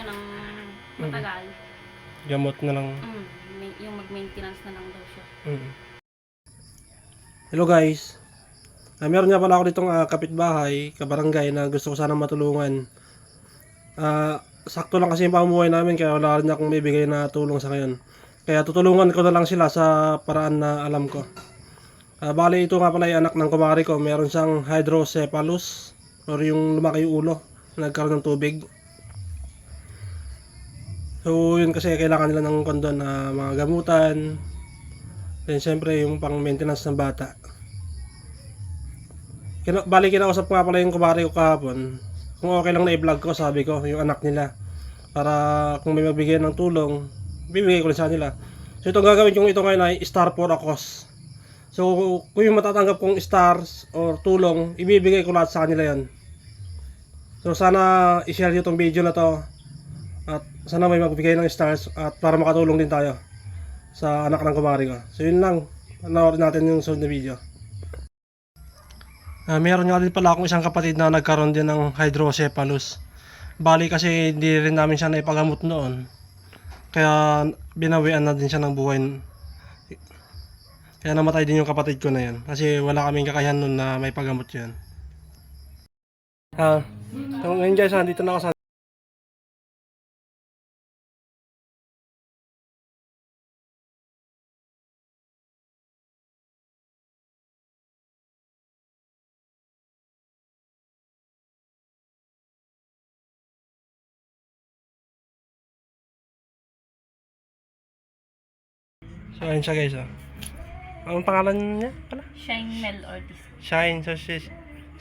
niya ng matagal. Gamot na lang. Yung mag-maintenance na lang daw siya. Hello guys. Meron nga pala ako ditong kapitbahay, kabarangay na gusto ko sanang matulungan. Sakto lang kasi yung pamuhay namin kaya wala rin akong bibigay na tulong sa ngayon. Kaya tutulungan ko na lang sila sa paraan na alam ko. Bali ito nga pala yung anak ng kumari ko. Meron siyang hydrocephalus or yung lumaki yung ulo, nagkaroon ng tubig. So yun kasi kailangan nila ng kondon na mga gamutan. Then syempre yung pang maintenance ng bata. Bali kinausap ko nga pala yung kumari ko kahapon. Kung okay lang na i-vlog ko, sabi ko, yung anak nila. Para kung may magbigay ng tulong, bibigay ko rin sa nila. So itong gagawin kong ito ngayon ay star for a cause. So kung yung matatanggap kong stars or tulong, ibibigay ko lahat sa kanila yan. So sana i-share nyo itong video na to. At sana may magbigay ng stars at para makatulong din tayo sa anak ng kumari ko. So yun lang, panoorin natin yung sunod na video. Meron nga din pala akong isang kapatid na nagkaroon din ng hydrocephalus. Bali kasi hindi rin namin siya naipagamot noon. Kaya binawian na din siya ng buhay. Kaya namatay din yung kapatid ko na yan. Kasi wala kaming kakayahan noon na may pagamot yan. So ngayon guys, dito na ako sa So ayun siya guys. Anong pangalan niya pala? Shine Mel Ortiz. Shine.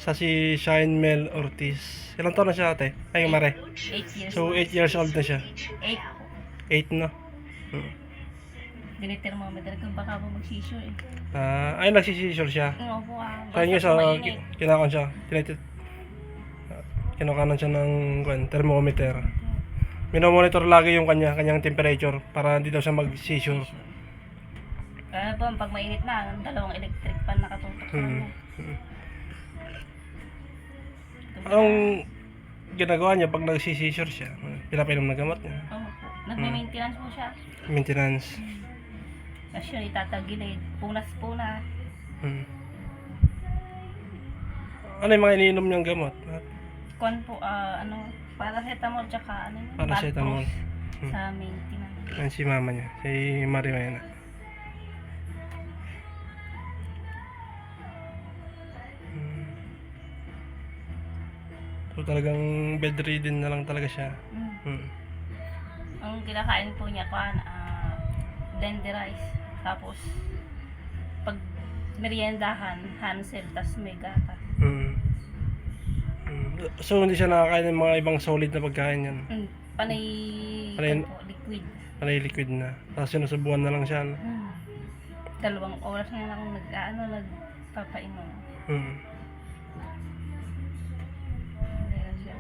Si Shine Mel Ortiz. Ilang taon na siya ate? Ay mare. 8 years. So 8 years old na siya. 8 po. 8 na. Dinithermometer ko baka po magsisyo eh. Ay nagsisisure siya. Oo po Kaya niya sa kinakon siya. Kinakanan siya ng thermometer. Minomonitor lagi yung kanyang temperature para hindi daw siya mag-seizure. Kaya po, pag mainit na, dalawang electric fan nakatutok sa kanya. Anong ginagawa niya pag nag-seizure siya? Pinapainom ng gamot niya? Oo po. Nagme-maintenance po siya. Maintenance. Kasi yun, itatagilid. Punas-punas. Ano yung mga iniinom niyang gamot? Kuan po, paracetamol tsaka Paracetamol. Valpros sa maintenance. Yan si mama niya, si Marimayana. So talagang bedridden na lang talaga siya. Ang kinakain po niya, blender rice. Tapos, pag meriendahan, Hansel, tas may gata. So hindi siya nakakain ng mga ibang solid na pagkain yan? Panay po, liquid. Panay liquid na. Tapos sinusubuan na lang siya. No? 2 oras na akong nagpapainom. Hindi na siya,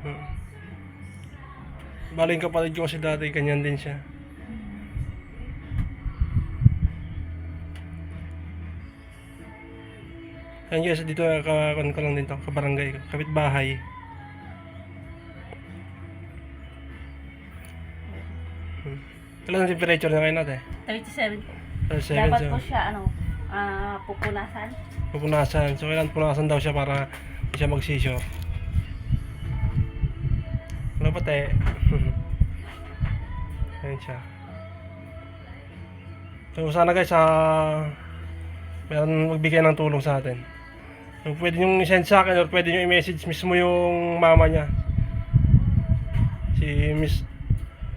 37. Baling kapatid ko kasi dati, ganyan din siya. Ayan guys, dito kakakon ko lang din to, kabarangay, kapitbahay. Kailan ang temperature na kayo natin? 37 po. 37. Dapat So, po siya, pupunasan. pupunasan. So kailan punasan daw siya para hindi siya mag-seizure. Ano pa te? Ayan siya. So sana guys, meron magbigay ng tulong sa atin. So, pwede nyo i-send sa akin or pwede nyo i-message mismo yung mama niya. Si Miss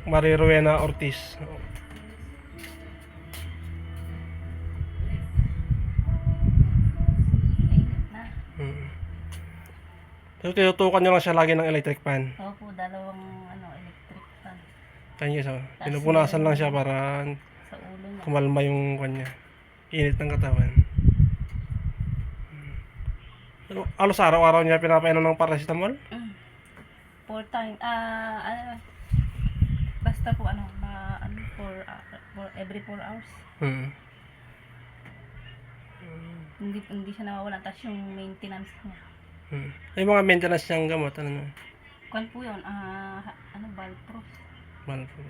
Marie Rowena Ortiz. So tinutukan nyo lang siya lagi ng electric fan. Opo, dalawang electric fan. Kanya so, pinupunasan lang siya para Sa ulo niya. kumalma yung kanya. Init ng katawan. Alos araw-araw niya pinapainom ng paracetamol? 4 times, basta po for every 4 hours. Hindi siya nawawalan, tapos yung maintenance niya. Yung mga maintenance niyang gamot, ano? Kwan po yun, ano, Valpro. Malpo.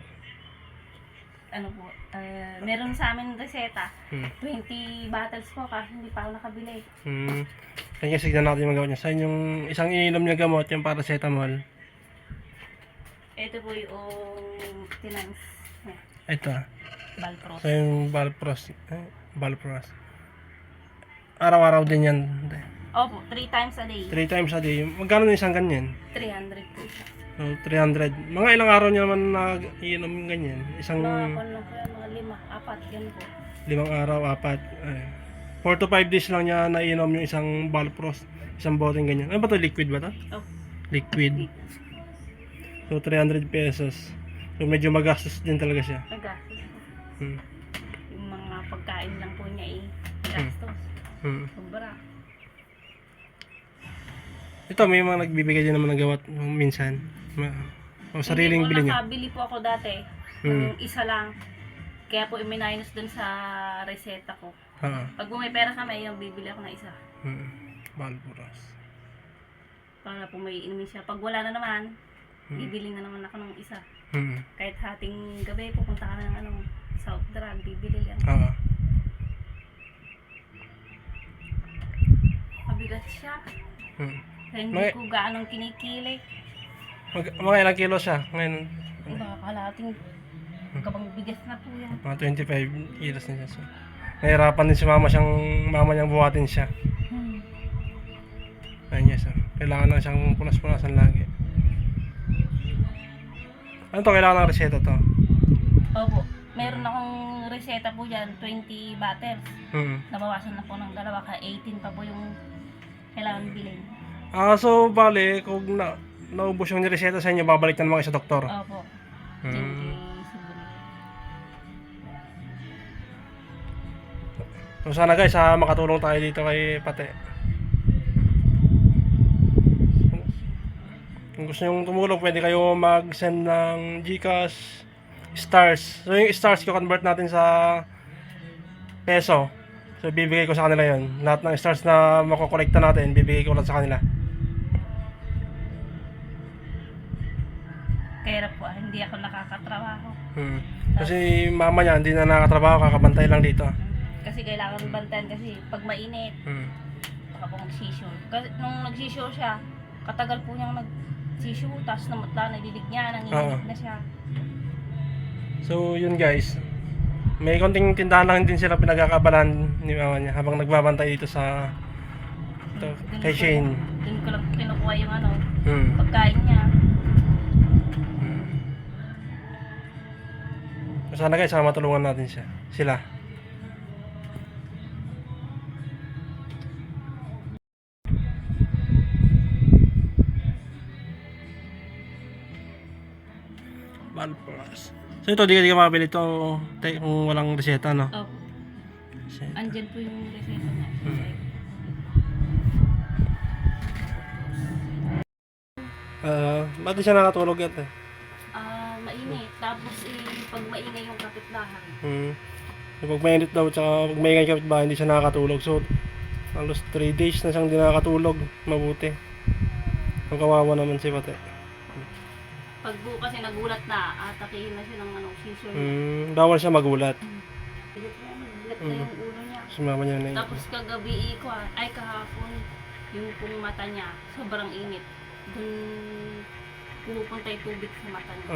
Ano po, meron sa amin reseta. Hmm. 20 bottles po kasi hindi pa ako nakabili. Kaya signan natin yung gamot niya. Saan yung isang ininom niya gamot, yung paracetamol. Ito po yung tinans niya, Ito. Valpro. So yung Valpros. Araw-araw din yan. Opo, 3 times a day. 3 times a day. Magkano na isang ganyan? 300 po siya. So 300. Mga ilang araw niya naman nag-iinom yung ganyan? Isang Mga kwan lang po yan, mga 5, 4, yan po. 5 araw, 4. 4 to 5 days lang niya naiinom yung isang Valpros. Isang boteng ganyan. Ano ba to? Liquid ba to? Oh, Liquid. So 300 pesos. So medyo magastos din talaga siya. nagastos po. Hmm. Yung mga pagkain lang po niya gastos. Hmm. Sobra. Ito may mga nagbibigay din naman ng gamot minsan. O sariling bili Hindi po niya. nakabili po ako dati. Yung isa lang. Kaya po i-minus dun sa reseta ko. Oo. Pag may pera kami, yung bibili ako ng isa. Valpros. Para po may inumin siya. Pag wala na naman, bibili na naman ako ng isa. Kahit hating gabi, pupunta kami ng South Drug, bibili yan. Oo. Mabigat siya. Kaya hindi May- ko gaanong kinikilig. Mga ilang kilo siya? Ngayon, Baka kalating kabang bigas na po yan. mga 25 kilos na siya. So, nahirapan din si mama niyang buhatin siya. Ayun niya, so, kailangan na siyang punas-punasan lagi. Ano to? Kailangan ng reseta to? Opo. Meron akong reseta po dyan, 20 bottles. Nabawasan na po ng 2, kaya 18 pa po yung kailangan bilhin. So bale, kung naubos yung reseta sa inyo, babalik na naman kayo sa doktor. Opo. Thank you, siguro. So sana guys, makatulong tayo dito kay Pate. Kung gusto nyo tumulong, pwede kayo mag-send ng GCash, stars. So yung stars ko convert natin sa peso. So bibigay ko sa kanila yon. Lahat ng stars na makokolekta natin, bibigay ko lang sa kanila. Kaya po, hindi ako nakakatrabaho. Kasi mama niya hindi na nakakatrabaho, kakabantay lang dito. Kasi kailangan bantayan kasi pag mainit, baka po mag-seashore. Kasi nung nag-seashore siya, katagal po niyang nag-seashore, tapos namutla, nadidig niya, nanginginig na siya. So yun guys, may konting tindahan lang din sila pinagkakabalan ni mama niya habang nagbabantay dito sa kay Shane. Doon ko lang kinukuha yung Hmm. pagkain niya. Sana guys, matulungan natin sila. Valpros. So ito, di ka mabili ito kung walang reseta, no? Opo. Reseta. Andyan po yung reseta niya. Ba't di siya nakatulog yan? Mainit. Tapos pag maingay yung kapitbahay. Pag mainit daw, tsaka pag maingay kapitbahay, hindi siya nakakatulog. So, halos 3 days na siyang di nakakatulog. Mabuti. Ang kawawa naman si Pate. Pag po kasi nagulat na, atakihin na siya ng seizure. Bawal siya magulat. Nagulat na yung ulo niya. Sumama niya na Tapos kagabi kahapon, yung pong mata niya, sobrang init. Dun pumupunta yung tubig sa mata niya.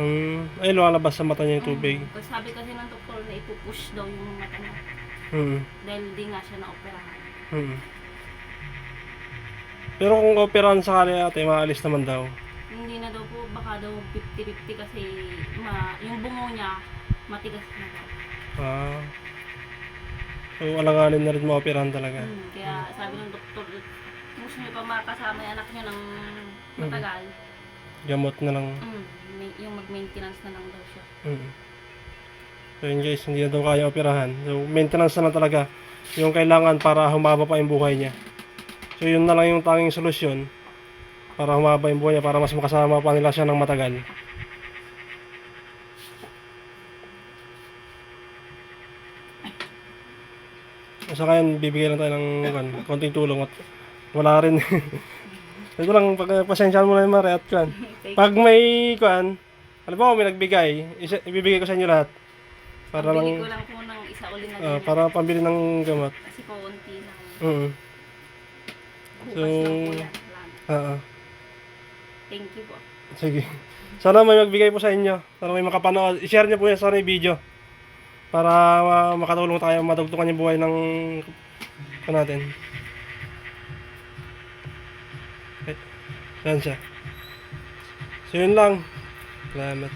Ay, lumalabas sa mata niya yung tubig. Kasi sabi kasi ng doktor na ipupush daw yung mata niya. Dahil di nga siya na-operahan. Pero kung operahan sa kanya ate, maalis naman daw. Hindi na daw po, baka daw 50-50 kasi yung bungo niya matigas na daw. So, alanganin na rin maoperahan talaga. Kaya sabi ng doktor, gusto niyo pa makasama yung anak niyo ng matagal. Gamot na lang. Yung mag-maintenance na lang daw siya. So yun guys, hindi na daw kaya operahan. So maintenance na lang talaga yung kailangan para humaba pa yung buhay niya. So yun na lang yung tanging solusyon para humaba yung buhay niya, para mas makasama pa nila siya ng matagal. Sa kaya bibigyan lang tayo ng konting tulong at wala rin Ito lang, pasensyahan mo na yung Mare at kuan. Pag may kuan, alam mo, may nagbigay, ibibigay ko sa inyo lahat. Para Pabili lang, ko lang po ng isa uli na gamot. para pambili ng gamot. Kasi po, unti lang. Mm. Bukas lang po yan. Salamat. Oo. Thank you po. Sige. Sana may magbigay po sa inyo. Sana may makapanood. I-share niyo po yan sa video. Para makatulong tayo madugtungan yung buhay ng natin. Okay. Yan siya. So yun lang. Salamat.